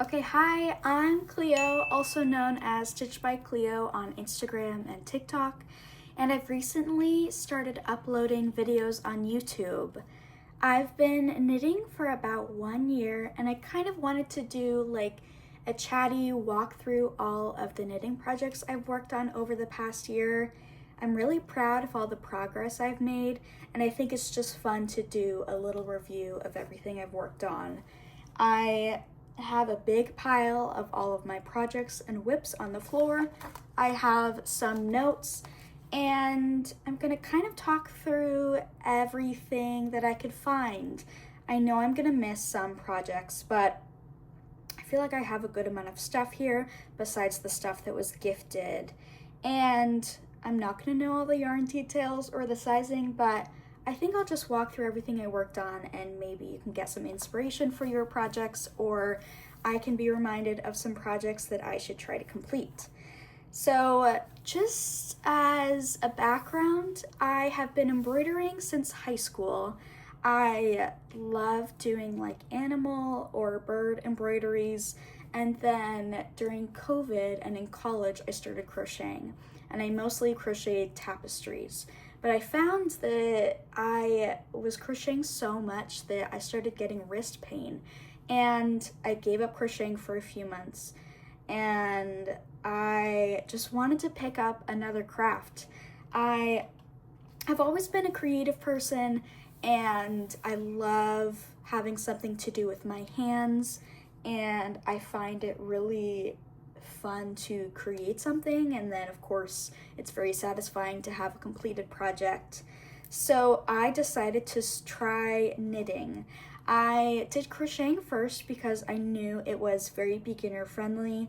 Okay, hi, I'm Cleo, also known as Stitch by Cleo on Instagram and TikTok, and I've recently started uploading videos on YouTube. I've been knitting for about 1 year, and I kind of wanted to do like a chatty walk through all of the knitting projects I've worked on over the past year. I'm really proud of all the progress I've made, and I think it's just fun to do a little review of everything I've worked on. I have a big pile of all of my projects and whips on the floor. I have some notes, and I'm gonna kind of talk through everything that I could find. I know I'm gonna miss some projects, but I feel like I have a good amount of stuff here besides the stuff that was gifted. And I'm not gonna know all the yarn details or the sizing, but I think I'll just walk through everything I worked on, and maybe you can get some inspiration for your projects, or I can be reminded of some projects that I should try to complete. So, just as a background, I have been embroidering since high school. I love doing like animal or bird embroideries, and then during COVID and in college, I started crocheting, and I mostly crocheted tapestries. But I found that I was crocheting so much that I started getting wrist pain, and I gave up crocheting for a few months, and I just wanted to pick up another craft. I have always been a creative person, and I love having something to do with my hands, and I find it really fun to create something, and then of course it's very satisfying to have a completed project. So I decided to try knitting. I did crocheting first because I knew it was very beginner friendly,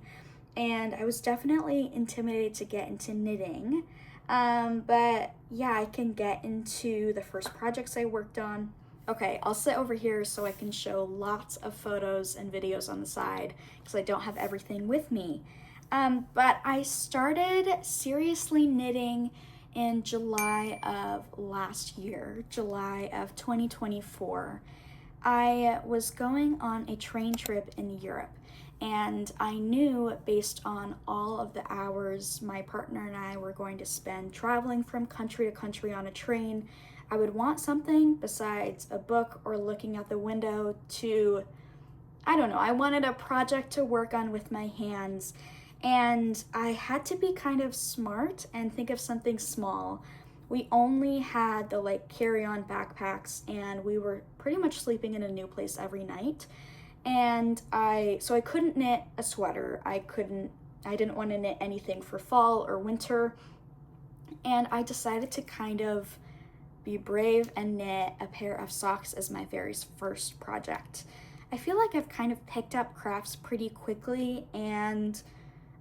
and I was definitely intimidated to get into knitting. But yeah, I can get into the first projects I worked on. Okay, I'll sit over here so I can show lots of photos and videos on the side because I don't have everything with me. But I started seriously knitting in July of last year, July of 2024. I was going on a train trip in Europe, and I knew based on all of the hours my partner and I were going to spend traveling from country to country on a train, I would want something besides a book or looking out the window to, I don't know, I wanted a project to work on with my hands, and I had to be kind of smart and think of something small. We only had the like carry-on backpacks, and we were pretty much sleeping in a new place every night. And I couldn't knit a sweater. I didn't want to knit anything for fall or winter. And I decided to kind of be brave and knit a pair of socks as my very first project. I feel like I've kind of picked up crafts pretty quickly, and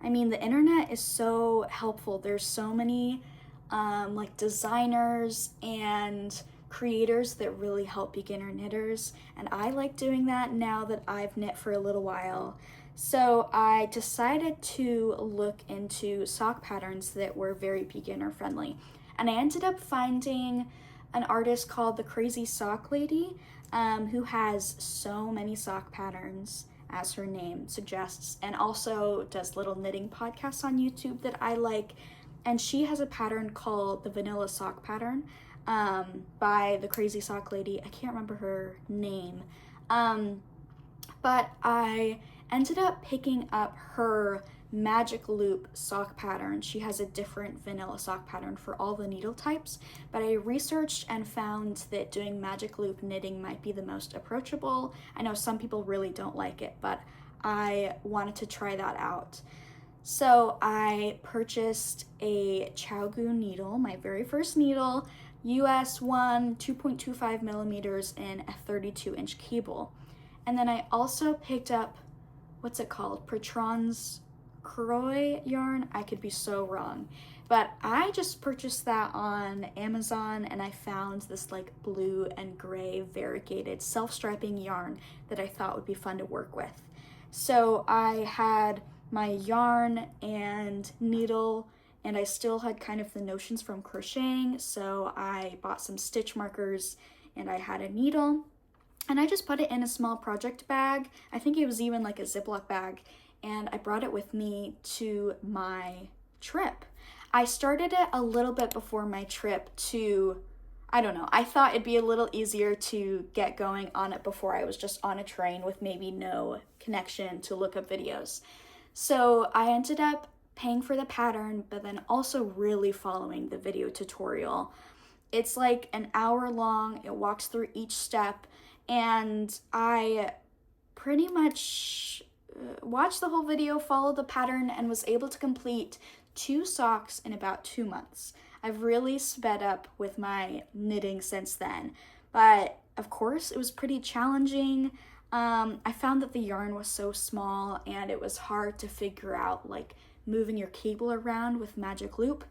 I mean, the internet is so helpful. There's so many like designers and creators that really help beginner knitters, and I like doing that now that I've knit for a little while. So I decided to look into sock patterns that were very beginner friendly, and I ended up finding an artist called the Crazy Sock Lady, who has so many sock patterns as her name suggests, and also does little knitting podcasts on YouTube that I like. And she has a pattern called the Vanilla Sock Pattern, by the Crazy Sock Lady. I can't remember her name, but I ended up picking up her magic loop sock pattern. She has a different vanilla sock pattern for all the needle types, but I researched and found that doing magic loop knitting might be the most approachable. I know some people really don't like it, but I wanted to try that out. So I purchased a Chowgu needle, my very first needle, US one, 2.25 millimeters, and a 32-inch cable. And then I also picked up, what's it called? Patron's Croy yarn. I could be so wrong. But I just purchased that on Amazon, and I found this like blue and gray variegated self-striping yarn that I thought would be fun to work with. So I had my yarn and needle, and I still had kind of the notions from crocheting, so I bought some stitch markers, and I had a needle, And I just put it in a small project bag. I think it was even like a Ziploc bag, and I brought it with me to my trip. I started it a little bit before my trip to, I don't know, I thought it'd be a little easier to get going on it before I was just on a train with maybe no connection to look up videos. So I ended up paying for the pattern, but then also really following the video tutorial. It's like an hour long, it walks through each step, and I pretty much watched the whole video, followed the pattern, and was able to complete 2 socks in about 2 months. I've really sped up with my knitting since then, but of course it was pretty challenging. I found that the yarn was so small and it was hard to figure out like moving your cable around with magic loop.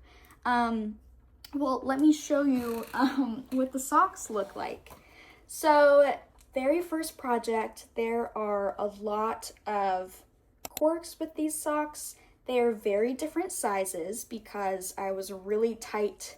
Well, let me show you what the socks look like. So, very first project, there are a lot of corks with these socks. They are very different sizes because I was a really tight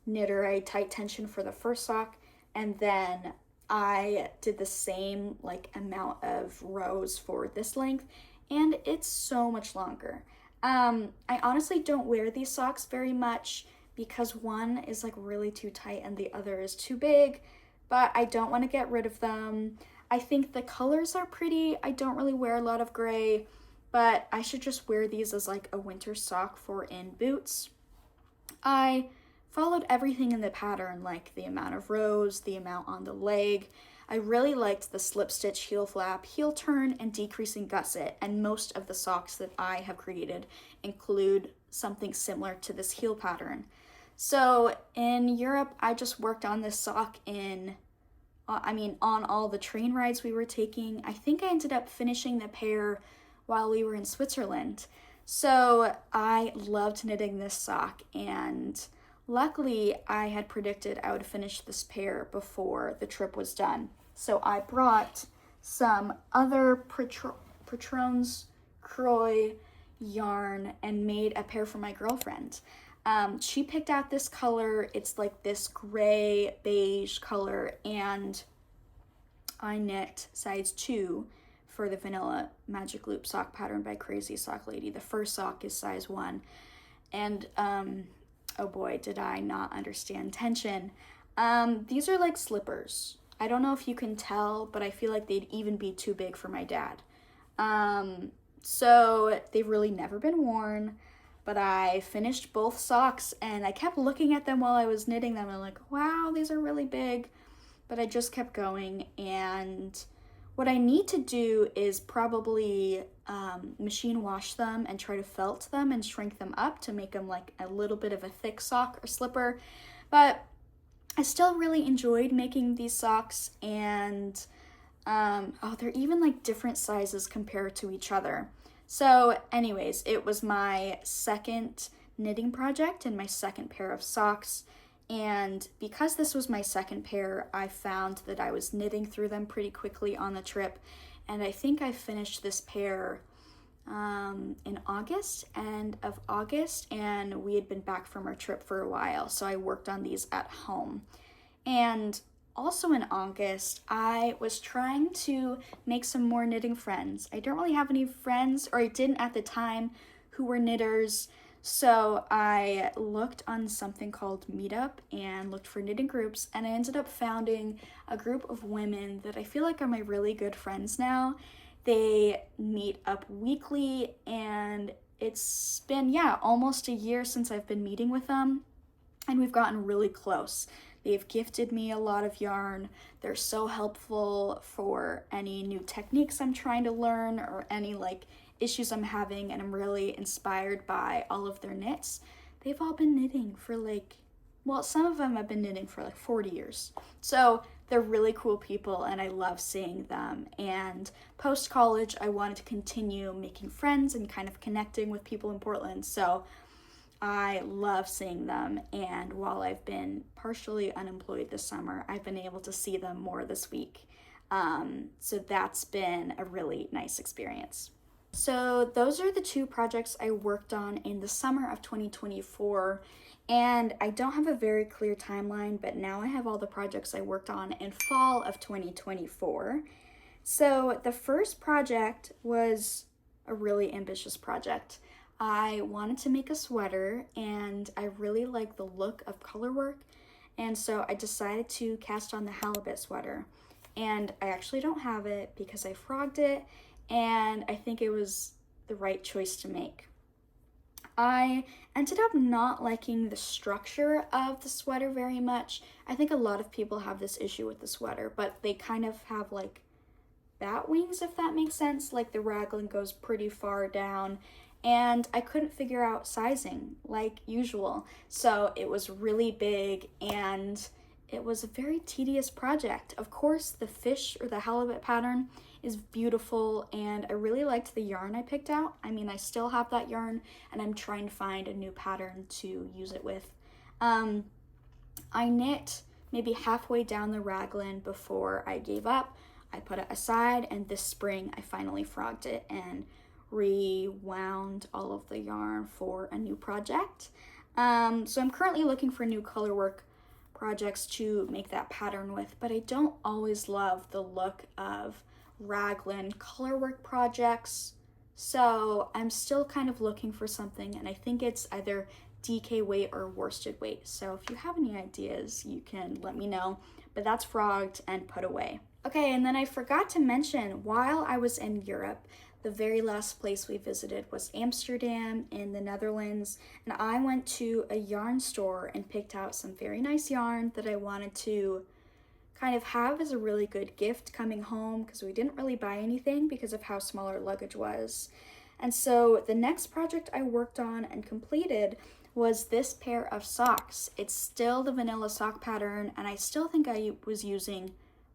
knitter. I had tight tension for the first sock, and then I did the same like amount of rows for this length, and it's so much longer. I honestly don't wear these socks very much because one is like really too tight and the other is too big, but I don't want to get rid of them. I think the colors are pretty. I don't really wear a lot of gray, but I should just wear these as like a winter sock for in boots. I followed everything in the pattern, like the amount of rows, the amount on the leg. I really liked the slip stitch, heel flap, heel turn, and decreasing gusset, and most of the socks that I have created include something similar to this heel pattern. So in Europe, I just worked on this sock on all the train rides we were taking. I think I ended up finishing the pair while we were in Switzerland. So I loved knitting this sock, and luckily I had predicted I would finish this pair before the trip was done. So I brought some other Patrons Croix yarn and made a pair for my girlfriend. She picked out this color. It's like this gray beige color, and I knit size 2 for the vanilla magic loop sock pattern by Crazy Sock Lady. The first sock is size 1, and oh boy, did I not understand tension. These are like slippers. I don't know if you can tell, but I feel like they'd even be too big for my dad. So they've really never been worn, but I finished both socks and I kept looking at them while I was knitting them. I'm like, wow, these are really big, but I just kept going. And what I need to do is probably machine wash them and try to felt them and shrink them up to make them like a little bit of a thick sock or slipper. But I still really enjoyed making these socks, and they're even like different sizes compared to each other. So anyways, it was my second knitting project and my second pair of socks. And because this was my second pair, I found that I was knitting through them pretty quickly on the trip. And I think I finished this pair in end of August, and we had been back from our trip for a while. So I worked on these at home. And also in August, I was trying to make some more knitting friends. I don't really have any friends, or I didn't at the time, who were knitters. So I looked on something called Meetup and looked for knitting groups, and I ended up founding a group of women that I feel like are my really good friends now. They meet up weekly, and it's been, almost a year since I've been meeting with them, and we've gotten really close. They've gifted me a lot of yarn. They're so helpful for any new techniques I'm trying to learn or any like issues I'm having, and I'm really inspired by all of their knits. They've all been knitting for some of them have been knitting for like 40 years. So they're really cool people, and I love seeing them. And post-college, I wanted to continue making friends and kind of connecting with people in Portland. So I love seeing them, and while I've been partially unemployed this summer, I've been able to see them more this week. So that's been a really nice experience. So those are the two projects I worked on in the summer of 2024. And I don't have a very clear timeline, but now I have all the projects I worked on in fall of 2024. So the first project was a really ambitious project. I wanted to make a sweater and I really like the look of color work. And so I decided to cast on the halibut sweater. And I actually don't have it because I frogged it and I think it was the right choice to make. I ended up not liking the structure of the sweater very much. I think a lot of people have this issue with the sweater, but they kind of have like bat wings, if that makes sense. Like the raglan goes pretty far down, and I couldn't figure out sizing like usual. So it was really big and it was a very tedious project. Of course, the fish or the halibut pattern is beautiful and I really liked the yarn I picked out. I mean, I still have that yarn and I'm trying to find a new pattern to use it with. I knit maybe halfway down the raglan before I gave up. I put it aside, and this spring I finally frogged it and rewound all of the yarn for a new project. So I'm currently looking for new color work projects to make that pattern with, but I don't always love the look of raglan color work projects. So I'm still kind of looking for something, and I think it's either DK weight or worsted weight. So if you have any ideas, you can let me know, but that's frogged and put away. Okay, and then I forgot to mention, while I was in Europe, the very last place we visited was Amsterdam in the Netherlands, and I went to a yarn store and picked out some very nice yarn that I wanted to kind of have as a really good gift coming home, because we didn't really buy anything because of how small our luggage was. And so the next project I worked on and completed was this pair of socks. It's still the vanilla sock pattern, and I still think I was using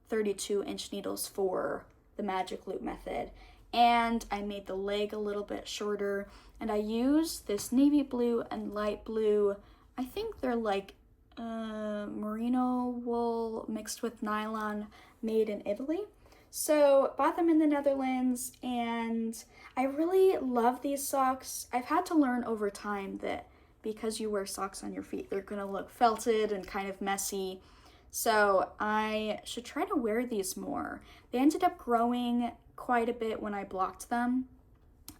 32-inch needles for the magic loop method. And I made the leg a little bit shorter, and I used this navy blue and light blue, I think they're like merino wool mixed with nylon, made in Italy. So bought them in the Netherlands, and I really love these socks. I've had to learn over time that because you wear socks on your feet, they're gonna look felted and kind of messy. So I should try to wear these more. They ended up growing quite a bit when I blocked them.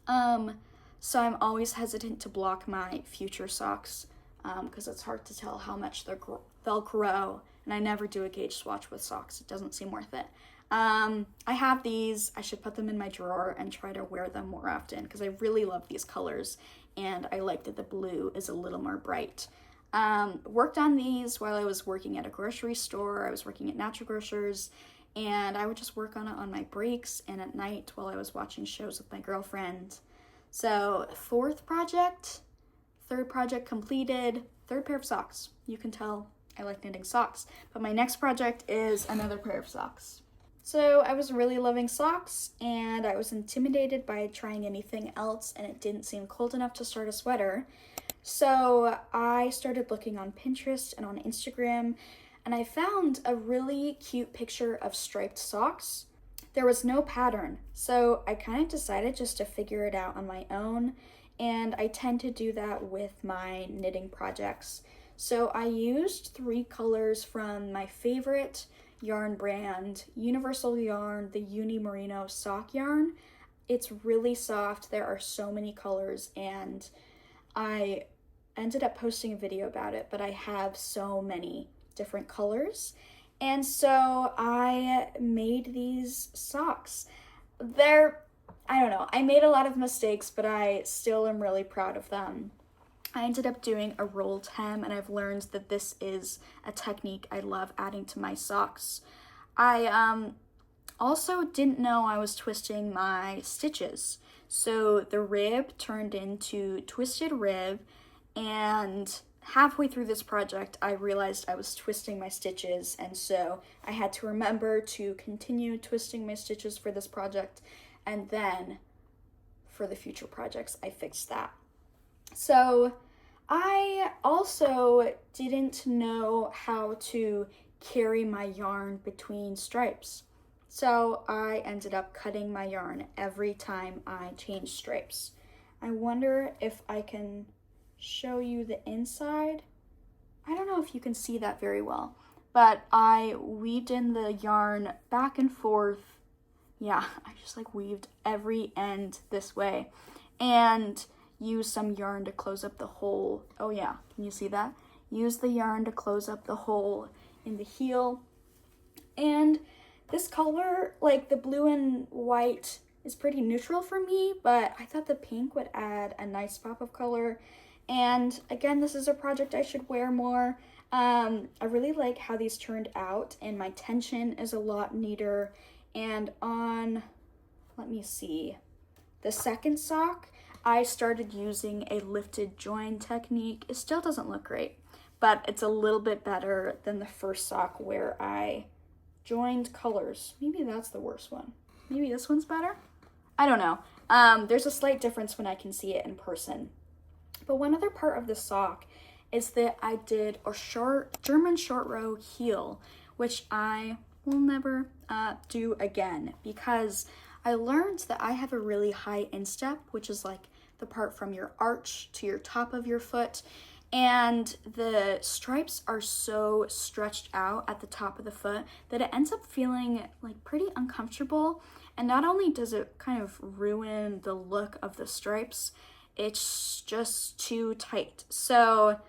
So I'm always hesitant to block my future socks because it's hard to tell how much they'll grow. And I never do a gauge swatch with socks. It doesn't seem worth it. I have these. I should put them in my drawer and try to wear them more often because I really love these colors. And I like that the blue is a little more bright. Worked on these while I was working at a grocery store. I was working at Natural Grocers, and I would just work on it on my breaks and at night while I was watching shows with my girlfriend. So third project completed, third pair of socks. You can tell I like knitting socks, but my next project is another pair of socks. So I was really loving socks, and I was intimidated by trying anything else, and it didn't seem cold enough to start a sweater. So I started looking on Pinterest and on Instagram, and I found a really cute picture of striped socks. There was no pattern, so I kind of decided just to figure it out on my own, and I tend to do that with my knitting projects. So I used 3 colors from my favorite yarn brand, Universal Yarn, the Uni Merino sock yarn. It's really soft. There are so many colors, and I ended up posting a video about it, but I have so many different colors. And so I made these socks. I don't know, I made a lot of mistakes, but I still am really proud of them. I ended up doing a rolled hem, and I've learned that this is a technique I love adding to my socks. I also didn't know I was twisting my stitches. So the rib turned into twisted rib, and halfway through this project, I realized I was twisting my stitches, and so I had to remember to continue twisting my stitches for this project, and then for the future projects, I fixed that. So I also didn't know how to carry my yarn between stripes. So I ended up cutting my yarn every time I changed stripes. I wonder if I can show you the inside. I don't know if you can see that very well, but I weaved in the yarn back and forth. Yeah, I just like weaved every end this way and used some yarn to close up the hole. Oh yeah, can you see that? Use the yarn to close up the hole in the heel. And this color, like the blue and white, is pretty neutral for me, but I thought the pink would add a nice pop of color. And again, this is a project I should wear more. I really like how these turned out, and my tension is a lot neater. And on, let me see, the second sock, I started using a lifted join technique. It still doesn't look great, but it's a little bit better than the first sock where I joined colors. Maybe that's the worst one. Maybe this one's better? I don't know. There's a slight difference when I can see it in person. But one other part of the sock is that I did a German short row heel, which I will never do again because I learned that I have a really high instep, which is like the part from your arch to your top of your foot. And the stripes are so stretched out at the top of the foot that it ends up feeling like pretty uncomfortable. And not only does it kind of ruin the look of the stripes, it's just too tight. So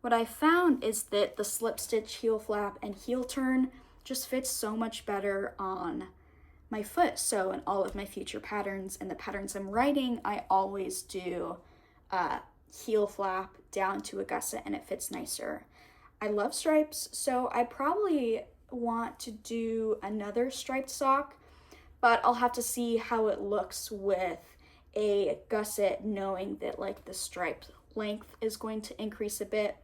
what I found is that the slip stitch heel flap and heel turn just fits so much better on my foot. So in all of my future patterns and the patterns I'm writing, I always do heel flap down to a gusset and it fits nicer. I love stripes, so I probably want to do another striped sock, but I'll have to see how it looks with a gusset, knowing that like the stripe length is going to increase a bit.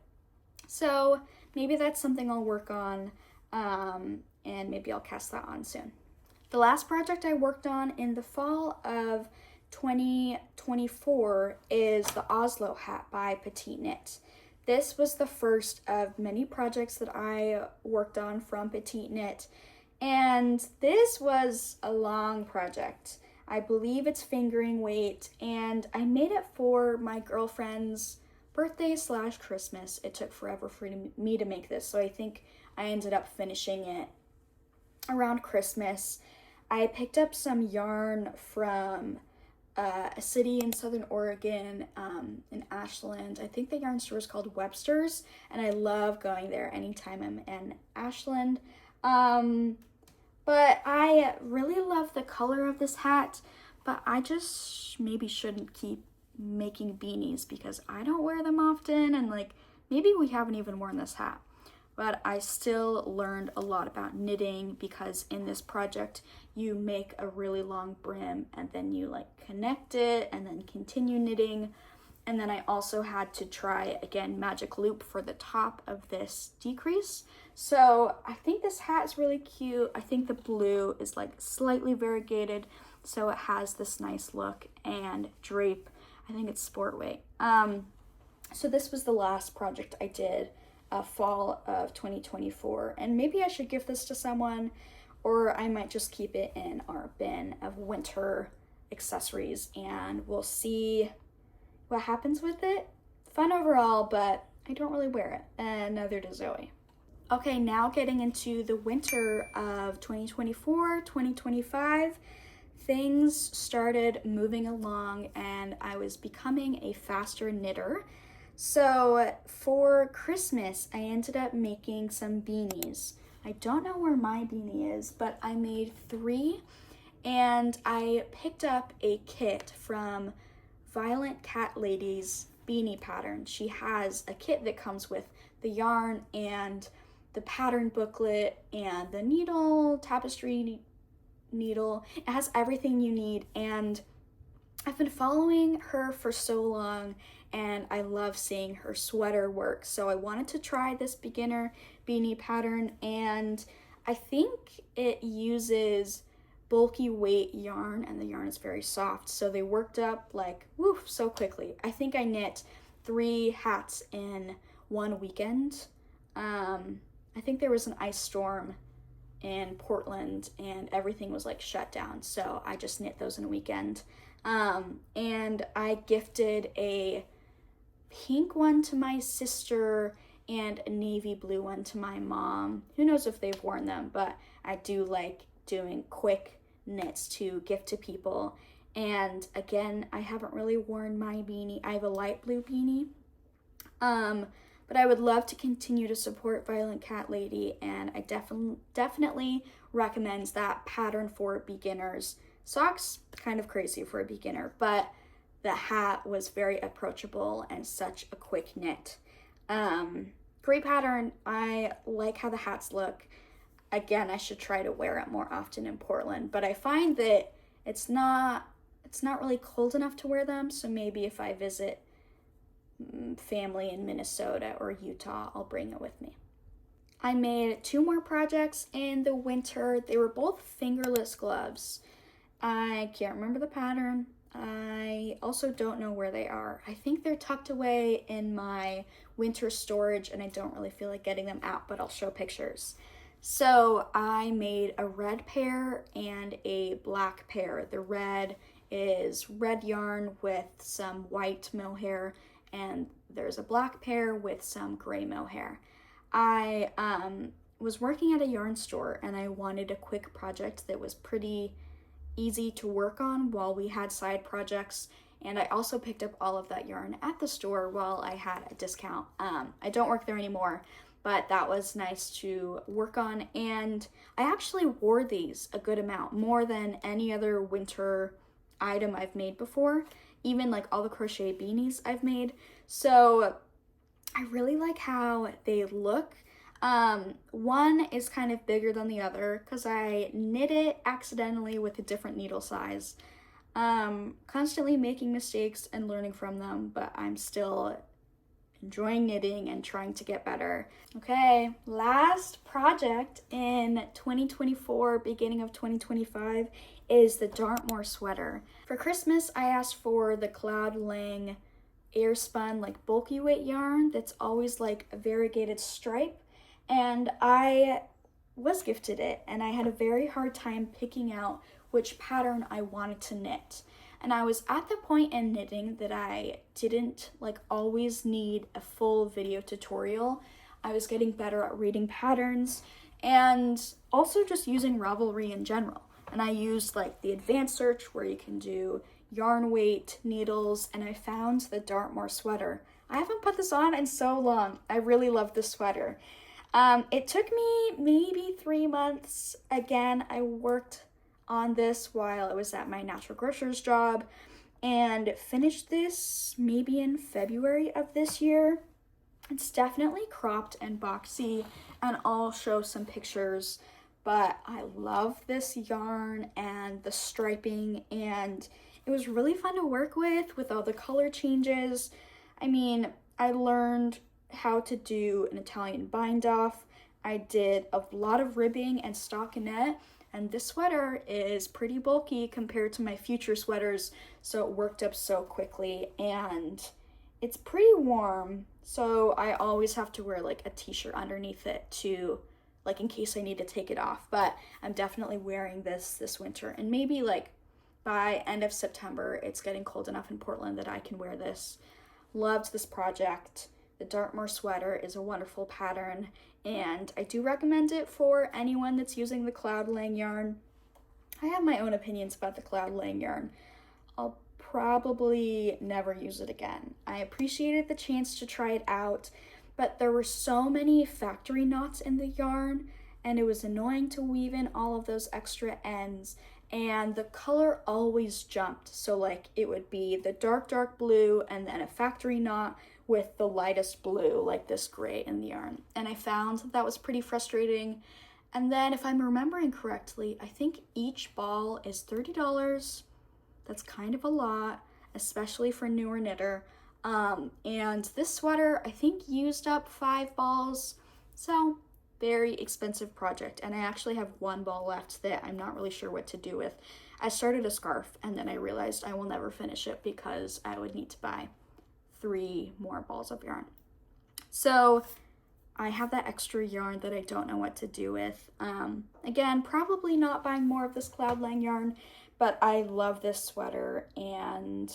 So maybe that's something I'll work on, and maybe I'll cast that on soon. The last project I worked on in the fall of 2024 is the Oslo hat by Petite Knit. This was the first of many projects that I worked on from Petite Knit, and this was a long project. I believe it's fingering weight, and I made it for my girlfriend's birthday/Christmas. It took forever for me to make this, so I think I ended up finishing it around Christmas. I picked up some yarn from a city in Southern Oregon, in Ashland. I think the yarn store is called Webster's, and I love going there anytime I'm in Ashland. But I really love the color of this hat, but I just maybe shouldn't keep making beanies because I don't wear them often, and like maybe we haven't even worn this hat. But I still learned a lot about knitting because in this project you make a really long brim and then you like connect it and then continue knitting. And then I also had to try again magic loop for the top of this decrease. So I think this hat is really cute. I think the blue is like slightly variegated, so it has this nice look and drape. I think it's sport weight. So this was the last project I did, fall of 2024, and maybe I should give this to someone, or I might just keep it in our bin of winter accessories, and we'll see what happens with it. Fun overall, but I don't really wear it, and neither does Zoe. Okay, now getting into the winter of 2024, 2025, things started moving along and I was becoming a faster knitter. So for Christmas, I ended up making some beanies. I don't know where my beanie is, but I made 3, and I picked up a kit from Violent Cat Lady's beanie pattern. She has a kit that comes with the yarn and the pattern booklet and the needle, tapestry needle. It has everything you need, and I've been following her for so long and I love seeing her sweater work. So I wanted to try this beginner beanie pattern, and I think it uses bulky weight yarn and the yarn is very soft. So they worked up like woof so quickly. I think I knit 3 hats in one weekend. I think there was an ice storm in Portland and everything was like shut down. So I just knit those in a weekend. And I gifted a pink one to my sister and a navy blue one to my mom. Who knows if they've worn them, but I do like doing quick knits to gift to people. And again, I haven't really worn my beanie. I have a light blue beanie. But I would love to continue to support Violent Cat Lady, and I definitely recommend that pattern for beginners. Socks, kind of crazy for a beginner, but the hat was very approachable and such a quick knit. Great pattern. I like how the hats look. Again, I should try to wear it more often in Portland, but I find that it's not really cold enough to wear them, so maybe if I visit family in Minnesota or Utah, I'll bring it with me. I made 2 more projects in the winter. They were both fingerless gloves. I can't remember the pattern. I also don't know where they are. I think they're tucked away in my winter storage and I don't really feel like getting them out, but I'll show pictures. So I made a red pair and a black pair. The red is red yarn with some white mohair, and there's a black pair with some gray mohair. I was working at a yarn store and I wanted a quick project that was pretty easy to work on while we had side projects, and I also picked up all of that yarn at the store while I had a discount. I don't work there anymore, but that was nice to work on, and I actually wore these a good amount, more than any other winter item I've made before, even like all the crochet beanies I've made. So I really like how they look. One is kind of bigger than the other because I knit it accidentally with a different needle size. Constantly making mistakes and learning from them, but I'm still enjoying knitting and trying to get better. Okay, last project in 2024, beginning of 2025, is the Dartmoor sweater. For Christmas, I asked for the Cloud Lang air spun like bulky weight yarn that's always like a variegated stripe, and I was gifted it, and I had a very hard time picking out which pattern I wanted to knit. And I was at the point in knitting that I didn't like always need a full video tutorial. I was getting better at reading patterns and also just using Ravelry in general. And I used like the advanced search where you can do yarn weight, needles, and I found the Dartmoor sweater. I haven't put this on in so long. I really love this sweater. It took me maybe 3 months. Again, I worked on this while I was at my natural grocers job and finished this maybe in February of this year. It's definitely cropped and boxy, and I'll show some pictures, but I love this yarn and the striping, and it was really fun to work with all the color changes. I mean, I learned how to do an Italian bind off. I did a lot of ribbing and stockinette, and this sweater is pretty bulky compared to my future sweaters, so it worked up so quickly, and it's pretty warm, so I always have to wear like a t-shirt underneath it to, like, in case I need to take it off. But I'm definitely wearing this winter, and maybe like by end of September it's getting cold enough in Portland that I can wear this. Loved this project. The Dartmoor sweater is a wonderful pattern, and I do recommend it for anyone that's using the Cloud Lang yarn. I have my own opinions about the Cloud Lang yarn. I'll probably never use it again. I appreciated the chance to try it out, but there were so many factory knots in the yarn, and it was annoying to weave in all of those extra ends, and the color always jumped. So like it would be the dark blue and then a factory knot with the lightest blue, like this gray in the yarn. And I found that was pretty frustrating. And then if I'm remembering correctly, I think each ball is $30. That's kind of a lot, especially for a newer knitter. And this sweater, I think, used up 5 balls. So very expensive project. And I actually have 1 ball left that I'm not really sure what to do with. I started a scarf and then I realized I will never finish it because I would need to buy 3 more balls of yarn. So I have that extra yarn that I don't know what to do with. Again, probably not buying more of this Cloudline yarn, but I love this sweater, and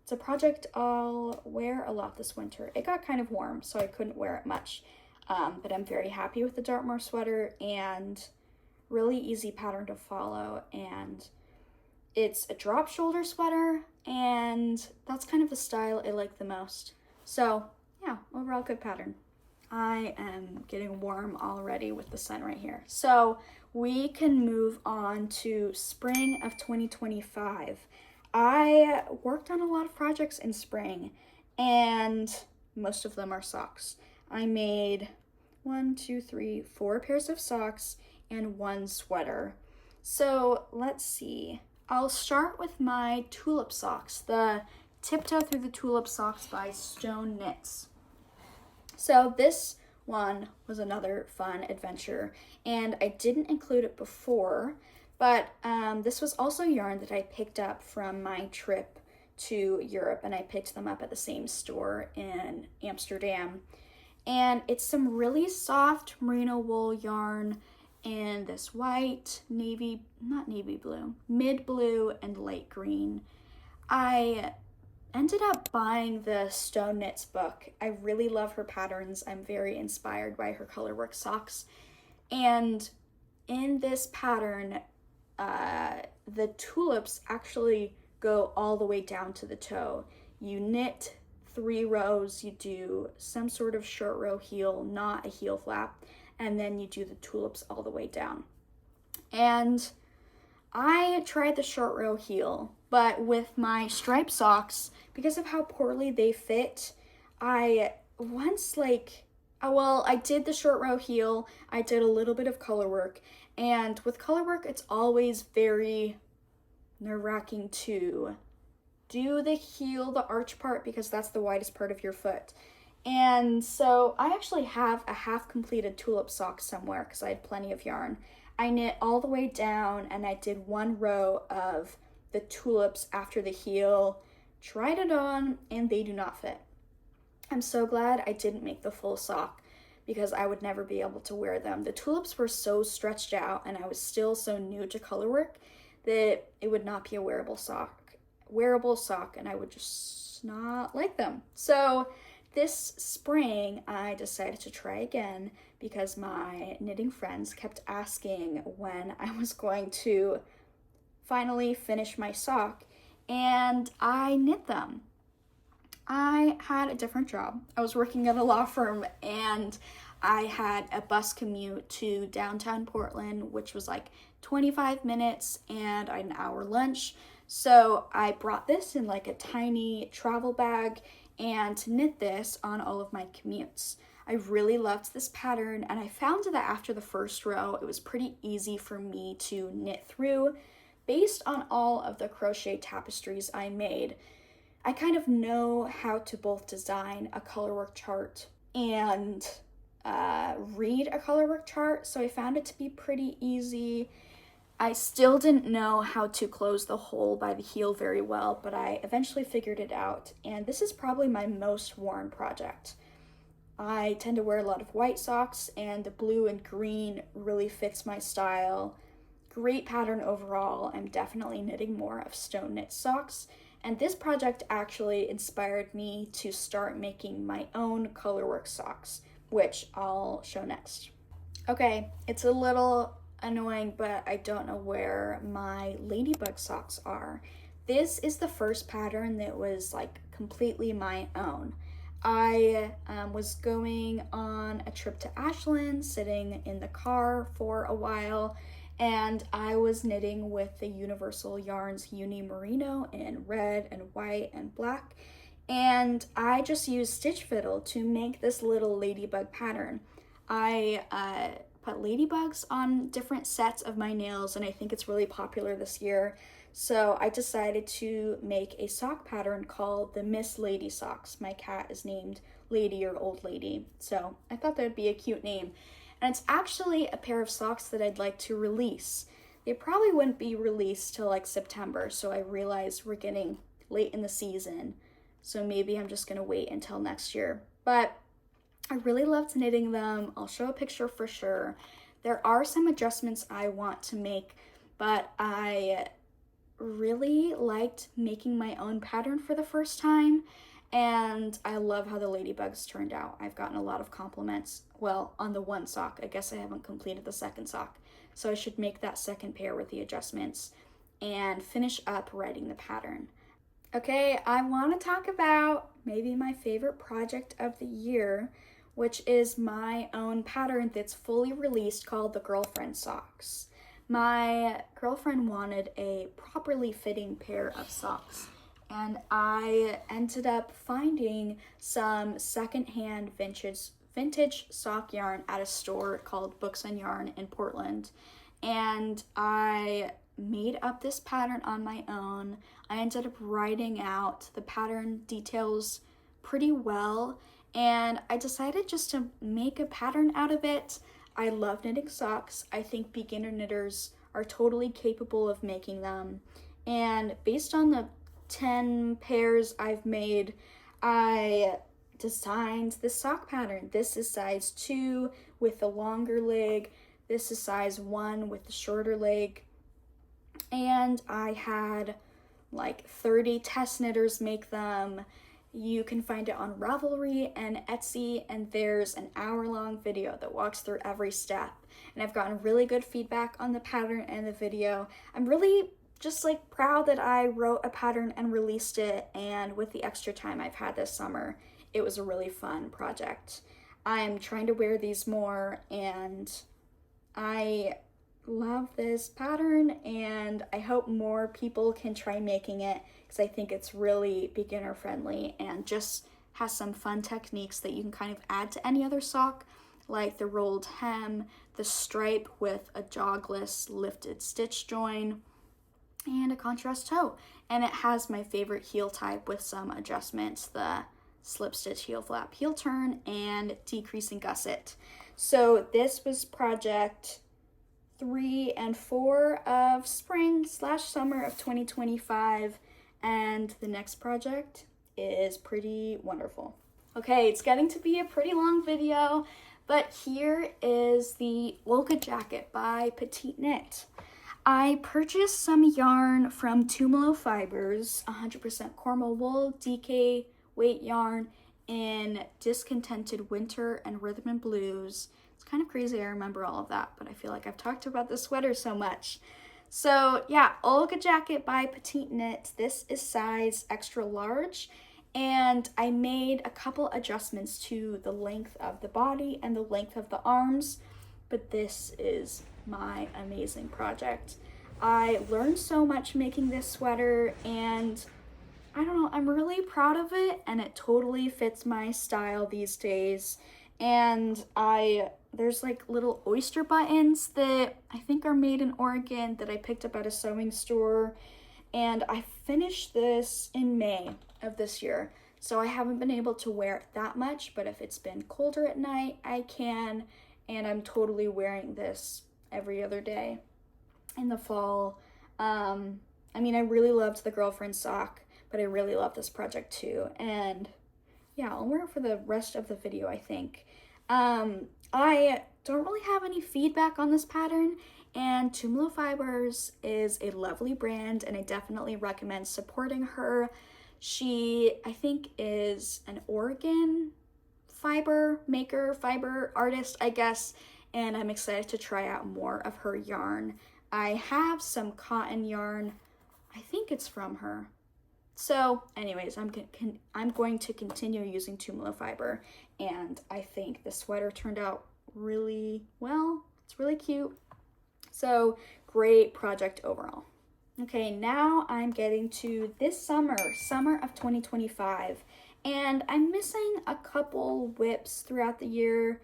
it's a project I'll wear a lot this winter. It got kind of warm, so I couldn't wear it much, but I'm very happy with the Dartmoor sweater, and really easy pattern to follow, and it's a drop shoulder sweater, and that's kind of the style I like the most. So yeah, overall good pattern. I am getting warm already with the sun right here. So we can move on to spring of 2025. I worked on a lot of projects in spring, and most of them are socks. I made 4 pairs of socks and 1 sweater. So let's see. I'll start with my tulip socks, the Tiptoe Through the Tulip socks by Stone Knits. So this one was another fun adventure, and I didn't include it before, but this was also yarn that I picked up from my trip to Europe, and I picked them up at the same store in Amsterdam. And it's some really soft merino wool yarn in this white, mid blue, and light green. I ended up buying the Stone Knits book. I really love her patterns. I'm very inspired by her colorwork socks. And in this pattern, the tulips actually go all the way down to the toe. You knit 3 rows, you do some sort of short row heel, not a heel flap, and then you do the tulips all the way down. And I tried the short row heel, but with my striped socks, because of how poorly they fit, I did the short row heel, I did a little bit of color work, and with color work, it's always very nerve-wracking to do the heel, the arch part, because that's the widest part of your foot. And so I actually have a half-completed tulip sock somewhere because I had plenty of yarn. I knit all the way down, and I did 1 row of the tulips after the heel, tried it on, and they do not fit. I'm so glad I didn't make the full sock because I would never be able to wear them. The tulips were so stretched out, and I was still so new to colorwork that it would not be a wearable sock, and I would just not like them. So this spring, I decided to try again because my knitting friends kept asking when I was going to finally finish my sock, and I knit them. I had a different job. I was working at a law firm, and I had a bus commute to downtown Portland, which was like 25 minutes, and I had an hour lunch. So I brought this in like a tiny travel bag and knit this on all of my commutes. I really loved this pattern, and I found that after the first row, it was pretty easy for me to knit through. Based on all of the crochet tapestries I made, I kind of know how to both design a colorwork chart and read a colorwork chart, so I found it to be pretty easy. I still didn't know how to close the hole by the heel very well, but I eventually figured it out, and this is probably my most worn project. I tend to wear a lot of white socks, and the blue and green really fits my style. Great pattern overall. I'm definitely knitting more of Stone Knit socks, and this project actually inspired me to start making my own colorwork socks, which I'll show next. Okay, it's a little annoying, but I don't know where my ladybug socks are. This is the first pattern that was like completely my own. I was going on a trip to Ashland, sitting in the car for a while, and I was knitting with the Universal Yarns Uni Merino in red and white and black, and I just used Stitch Fiddle to make this little ladybug pattern. I put ladybugs on different sets of my nails, and I think it's really popular this year. So I decided to make a sock pattern called the Miss Lady Socks. My cat is named Lady or Old Lady, so I thought that would be a cute name. And it's actually a pair of socks that I'd like to release. They probably wouldn't be released till like September, so I realized we're getting late in the season, so maybe I'm just gonna wait until next year. But I really loved knitting them. I'll show a picture for sure. There are some adjustments I want to make, but I really liked making my own pattern for the first time, and I love how the ladybugs turned out. I've gotten a lot of compliments, well, on the one sock. I guess I haven't completed the second sock, so I should make that second pair with the adjustments and finish up writing the pattern. Okay, I want to talk about maybe my favorite project of the year, which is my own pattern that's fully released called the Girlfriend Socks. My girlfriend wanted a properly fitting pair of socks, and I ended up finding some secondhand vintage sock yarn at a store called Books and Yarn in Portland, and I made up this pattern on my own. I ended up writing out the pattern details pretty well, and I decided just to make a pattern out of it. I love knitting socks. I think beginner knitters are totally capable of making them. And based on the 10 pairs I've made, I designed this sock pattern. This is size 2 with the longer leg. This is size 1 with the shorter leg. And I had like 30 test knitters make them. You can find it on Ravelry and Etsy, and there's an hour-long video that walks through every step. And I've gotten really good feedback on the pattern and the video. I'm really just like proud that I wrote a pattern and released it, and with the extra time I've had this summer, it was a really fun project. I'm trying to wear these more, and I love this pattern, and I hope more people can try making it because I think it's really beginner friendly and just has some fun techniques that you can kind of add to any other sock, like the rolled hem, the stripe with a jogless lifted stitch join, and a contrast toe. And it has my favorite heel type with some adjustments, the slip stitch heel flap heel turn and decreasing gusset. So this was project 3 and 4 of spring/summer of 2025, and the next project is pretty wonderful. Okay, it's getting to be a pretty long video, but here is the Olga jacket by Petite Knit. I purchased some yarn from Tumalo Fibers, 100% Cornwall wool, DK weight yarn in Discontented Winter and Rhythm and Blues. It's kind of crazy I remember all of that, but I feel like I've talked about the sweater so much. So yeah, Olga jacket by Petite Knit. This is size extra large, and I made a couple adjustments to the length of the body and the length of the arms, but this is my amazing project. I learned so much making this sweater, and I don't know, I'm really proud of it, and it totally fits my style these days. And there's like little oyster buttons that I think are made in Oregon that I picked up at a sewing store, and I finished this in May of this year, so I haven't been able to wear it that much, but if it's been colder at night, I can, and I'm totally wearing this every other day in the fall. I mean, I really loved the Girlfriend sock, but I really love this project too, and yeah, I'll wear it for the rest of the video, I think. I don't really have any feedback on this pattern, and Tumalo Fibers is a lovely brand, and I definitely recommend supporting her. She, I think, is an Oregon fiber maker, fiber artist, I guess, and I'm excited to try out more of her yarn. I have some cotton yarn. I think it's from her. So anyways, I'm going to continue using Tumalo fiber, and I think the sweater turned out really well. It's really cute. So great project overall. Okay, now I'm getting to this summer of 2025, and I'm missing a couple whips throughout the year,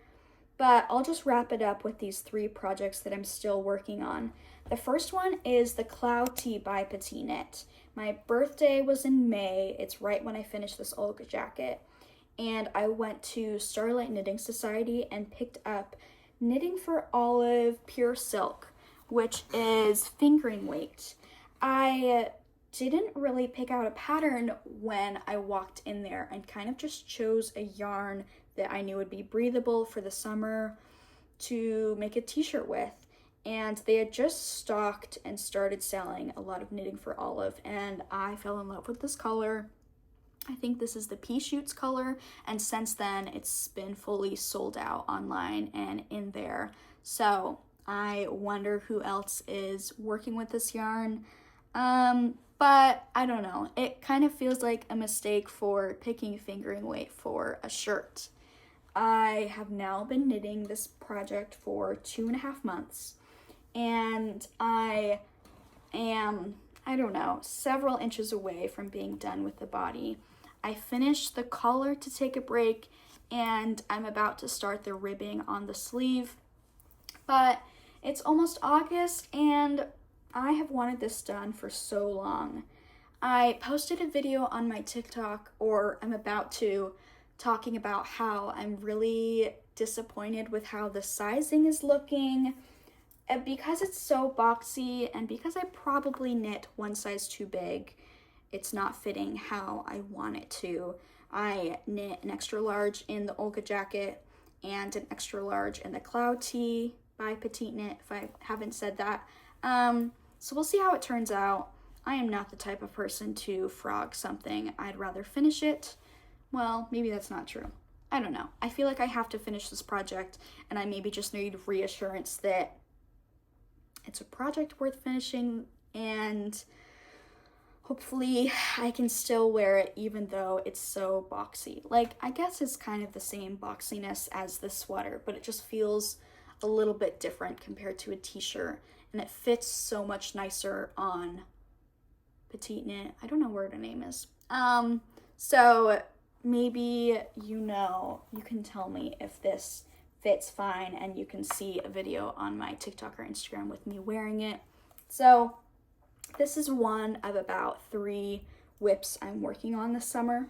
but I'll just wrap it up with these 3 projects that I'm still working on. The first one is the Cloud Tee by Petite Knit. My birthday was in May. It's right when I finished this Olga jacket. And I went to Starlight Knitting Society and picked up Knitting for Olive Pure Silk, which is fingering weight. I didn't really pick out a pattern when I walked in there and kind of just chose a yarn that I knew would be breathable for the summer to make a t-shirt with. And they had just stocked and started selling a lot of knitting for Olive, and I fell in love with this color. I think this is the Pea Shoots color, and since then it's been fully sold out online and in there. So I wonder who else is working with this yarn. But I don't know. It kind of feels like a mistake for picking fingering weight for a shirt. I have now been knitting this project for 2.5 months, and I am, I don't know, several inches away from being done with the body. I finished the collar to take a break, and I'm about to start the ribbing on the sleeve, but it's almost August, and I have wanted this done for so long. I posted a video on my TikTok, or I'm about to, talking about how I'm really disappointed with how the sizing is looking. And because it's so boxy, and because I probably knit one size too big, it's not fitting how I want it to. I knit an extra large in the Olga jacket and an extra large in the Cloud Tee by Petite Knit, if I haven't said that. So we'll see how it turns out. I am not the type of person to frog something. I'd rather finish it. Well, maybe that's not true. I don't know. I feel like I have to finish this project, and I maybe just need reassurance that it's a project worth finishing, and hopefully I can still wear it even though it's so boxy. Like, I guess it's kind of the same boxiness as the sweater, but it just feels a little bit different compared to a t-shirt, and it fits so much nicer on Petite Knit. I don't know where the name is. So maybe you can tell me if this fits fine, and you can see a video on my TikTok or Instagram with me wearing it. So this is one of about 3 whips I'm working on this summer.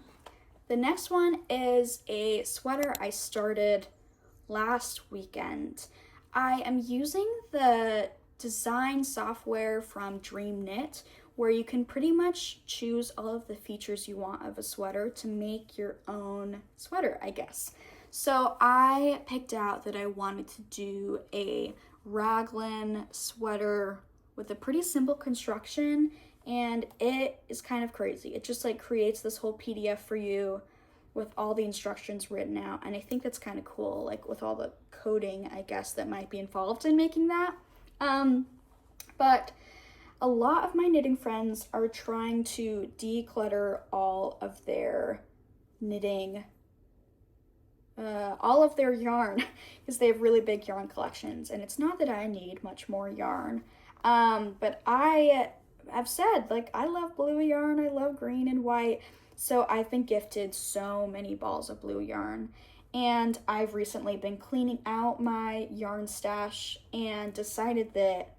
The next one is a sweater I started last weekend. I am using the design software from Dream Knit, where you can pretty much choose all of the features you want of a sweater to make your own sweater, I guess. So I picked out that I wanted to do a raglan sweater with a pretty simple construction, and it is kind of crazy. It just like creates this whole PDF for you with all the instructions written out, and I think that's kind of cool, like with all the coding, I guess, that might be involved in making that. But a lot of my knitting friends are trying to declutter all of their knitting, all of their yarn, because they have really big yarn collections, and it's not that I need much more yarn, but I have said, like, I love blue yarn, I love green and white, so I've been gifted so many balls of blue yarn, and I've recently been cleaning out my yarn stash and decided that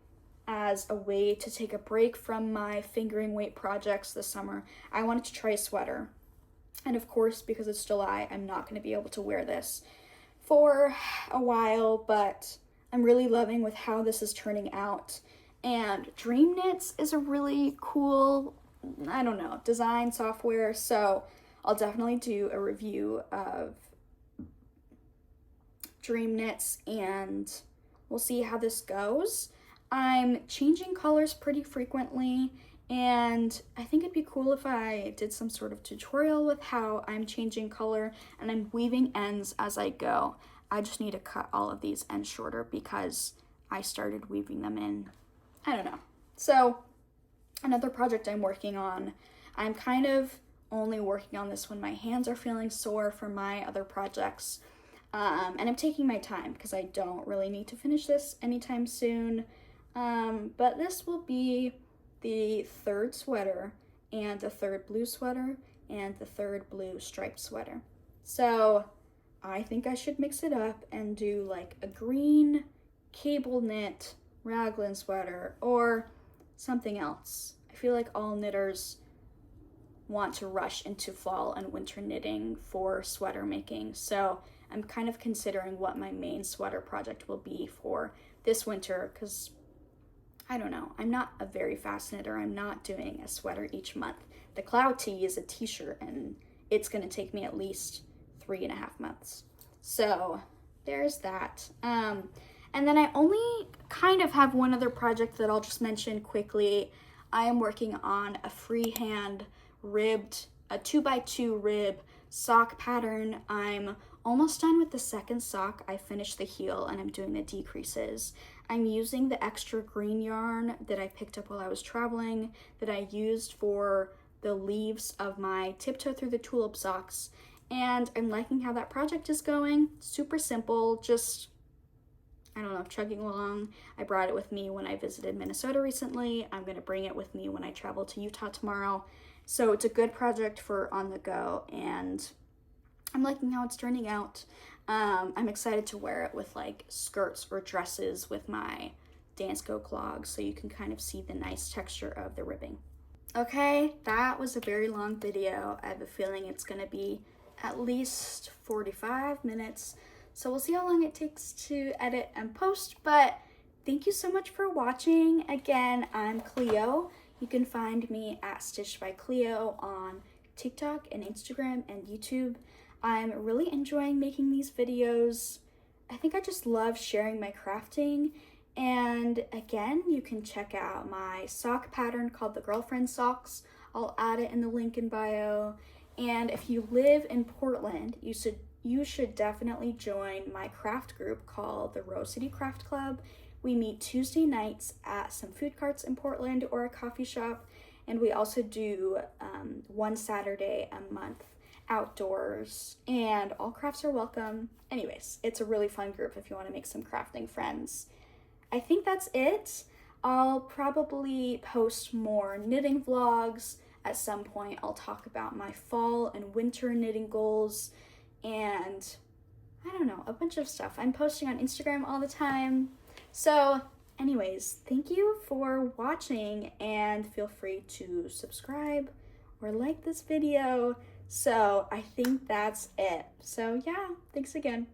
as a way to take a break from my fingering weight projects this summer, I wanted to try a sweater. And of course, because it's July, I'm not going to be able to wear this for a while, but I'm really loving with how this is turning out. And Dream Knits is a really cool, I don't know, design software, so I'll definitely do a review of Dream Knits, and we'll see how this goes. I'm changing colors pretty frequently, and I think it'd be cool if I did some sort of tutorial with how I'm changing color, and I'm weaving ends as I go. I just need to cut all of these ends shorter because I started weaving them in, I don't know. So another project I'm working on, I'm kind of only working on this when my hands are feeling sore from my other projects, and I'm taking my time because I don't really need to finish this anytime soon. But this will be the 3rd sweater, and the 3rd blue sweater, and the 3rd blue striped sweater. So I think I should mix it up and do like a green cable knit raglan sweater or something else. I feel like all knitters want to rush into fall and winter knitting for sweater making, so I'm kind of considering what my main sweater project will be for this winter, because I don't know, I'm not a very fast knitter. I'm not doing a sweater each month. The Cloud Tee is a t-shirt, and it's going to take me at least 3.5 months. So there's that. And then I only kind of have one other project that I'll just mention quickly. I am working on a freehand ribbed, a 2x2 rib sock pattern. I'm almost done with the second sock. I finished the heel and I'm doing the decreases. I'm using the extra green yarn that I picked up while I was traveling that I used for the leaves of my Tiptoe Through the Tulip socks. And I'm liking how that project is going. Super simple, just, I don't know, chugging along. I brought it with me when I visited Minnesota recently. I'm gonna bring it with me when I travel to Utah tomorrow. So it's a good project for on the go, and I'm liking how it's turning out. I'm excited to wear it with like skirts or dresses with my Dansko clogs, so you can kind of see the nice texture of the ribbing. Okay, that was a very long video. I have a feeling it's gonna be at least 45 minutes. So we'll see how long it takes to edit and post, but thank you so much for watching. Again, I'm Cleo. You can find me at Stitched by Cleo on TikTok and Instagram and YouTube. I'm really enjoying making these videos. I think I just love sharing my crafting. And again, you can check out my sock pattern called the Girlfriend Socks. I'll add it in the link in bio. And if you live in Portland, you should definitely join my craft group called the Rose City Craft Club. We meet Tuesday nights at some food carts in Portland or a coffee shop. And we also do one Saturday a month outdoors, and all crafts are welcome. Anyways, it's a really fun group if you want to make some crafting friends. I think that's it. I'll probably post more knitting vlogs. At some point, I'll talk about my fall and winter knitting goals, and I don't know, a bunch of stuff. I'm posting on Instagram all the time. So anyways, thank you for watching, and feel free to subscribe or like this video. So I think that's it. So yeah, thanks again.